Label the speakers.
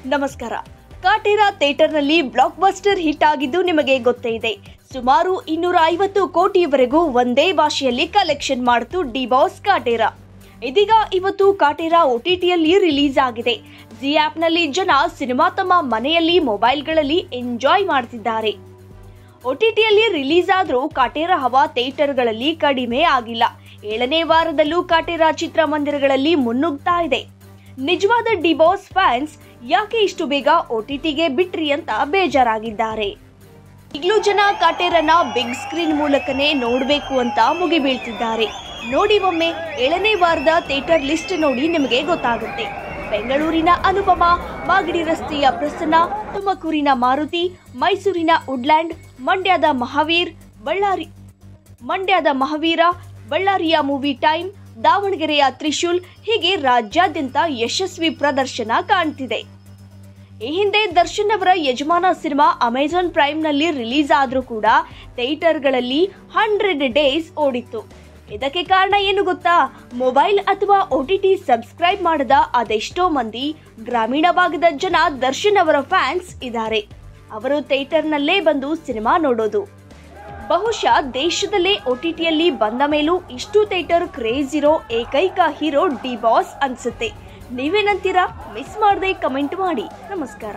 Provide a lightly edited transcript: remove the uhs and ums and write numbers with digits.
Speaker 1: ನಮಸ್ಕಾರ. Kaatera ಥಿಯೇಟರ್ನಲ್ಲಿ block buster hit ಆಗಿದ್ದು ನಿಮಗೆ ಗೊತ್ತೇ ಇದೆ. ಸುಮಾರು 250 ಕೋಟಿಯವರೆಗೂ ಒಂದೇ ಭಾಷೆಯಲ್ಲಿ ಕಲೆಕ್ಷನ್ ಮಾಡಿತು ಡಿ ಬಾಸ್ ಕಾಟೇರ. ಇದೀಗ ಇವತ್ತು ಕಾಟೇರ OTTಯಲ್ಲಿ ರಿಲೀಸ್ ಆಗಿದೆ. ಜಿ ಆಪ್ನಲ್ಲಿ ಜನ ಸಿನಿಮಾ ತಮ್ಮ ಮನೆಯಲ್ಲಿ ಮೊಬೈಲ್ಗಳಲ್ಲಿ ಎಂಜಾಯ್ ಮಾಡ್ತಿದ್ದಾರೆ. OTTಯಲ್ಲಿ ರಿಲೀಸ್ ಆದ್ರೂ ಕಾಟೇರ ಹವಾ ಥಿಯೇಟರ್ಗಳಲ್ಲಿ ಕಡಿಮೆ ಆಗಿಲ್ಲ. 7ನೇ ವಾರದಲ್ಲೂ ಕಾಟೇರ ಚಿತ್ರಮಂದಿರಗಳಲ್ಲಿ ಮುನ್ನುಗ್ತಾ ಇದೆ. ನಿಜವಾದ ಡಿ ಬಾಸ್ ಫ್ಯಾನ್ಸ್ ಯಾಕೆ ಇಷ್ಟು ಬೇಗ OTTಗೆ ಬಿಟ್ರಿ ಅಂತ ಬೇಜಾರಾಗಿದ್ದಾರೆ. ಈಗಲೂ ಜನ ಕಾಟೇರನ ಬಿಗ್ ಸ್ಕ್ರೀನ್ ಮೂಲಕನೇ ನೋಡಬೇಕು ಅಂತ ಮುಗಿಬೀಳ್ತಿದ್ದಾರೆ. ನೋಡಿ ಒಮ್ಮೆ 7ನೇ ವಾರದ ಥಿಯೇಟರ್ ಲಿಸ್ಟ್ ನೋಡಿ ನಿಮಗೆ ಗೊತ್ತಾಗುತ್ತೆ. ಬೆಂಗಳೂರಿನ ಅನುಪಮ, ಮಾಗಡಿ ರಸ್ತೆಯ ಪ್ರಸನ್ನ, ತುಮಕೂರಿನ ಮಾರುತಿ, ಮೈಸೂರಿನ ವುಡ್ಲ್ಯಾಂಡ್, ಮಂಡ್ಯದ ಮಹಾವೀರ, ಬಳ್ಳಾರಿಯ ಮೂವಿ ಟೈಮ್, ದಾವಣಗೆರೆಯ ತ್ರಿಶೂಲ್ ಹೀಗೆ ರಾಜ್ಯಾದ್ಯಂತ ಯಶಸ್ವಿ ಪ್ರದರ್ಶನ ಕಾಣ್ತಿದೆ. ಈ ಹಿಂದೆ ದರ್ಶನ್ ಅವರ ಯಜಮಾನ ಸಿನಿಮಾ ಅಮೆಜಾನ್ ಪ್ರೈಮ್ನಲ್ಲಿ ರಿಲೀಸ್ ಆದ್ರೂ ಕೂಡ ಥಿಯೇಟರ್ಗಳಲ್ಲಿ 100 ಡೇಸ್ ಓಡಿತ್ತು. ಇದಕ್ಕೆ ಕಾರಣ ಏನು ಗೊತ್ತಾ? ಮೊಬೈಲ್ ಅಥವಾ OTT ಸಬ್ಸ್ಕ್ರೈಬ್ ಮಾಡದ ಅದೆಷ್ಟೋ ಮಂದಿ ಗ್ರಾಮೀಣ ಭಾಗದ ಜನ ದರ್ಶನ್ ಅವರ ಫ್ಯಾನ್ಸ್ ಇದ್ದಾರೆ. ಅವರು ಥಿಯೇಟರ್ನಲ್ಲೇ ಬಂದು ಸಿನಿಮಾ ನೋಡೋದು. ಬಹುಶಃ ದೇಶದಲ್ಲೇ OTTಯಲ್ಲಿ ಬಂದ ಮೇಲೂ ಇಷ್ಟು ಥಿಯೇಟರ್ ಕ್ರೇಜ್ ಇರೋ ಏಕೈಕ ಹೀರೋ ಡಿ ಬಾಸ್ ಅನ್ಸುತ್ತೆ. ನೀವೇನಂತೀರಾ? ಮಿಸ್ ಮಾಡದೆ ಕಮೆಂಟ್ ಮಾಡಿ. ನಮಸ್ಕಾರ.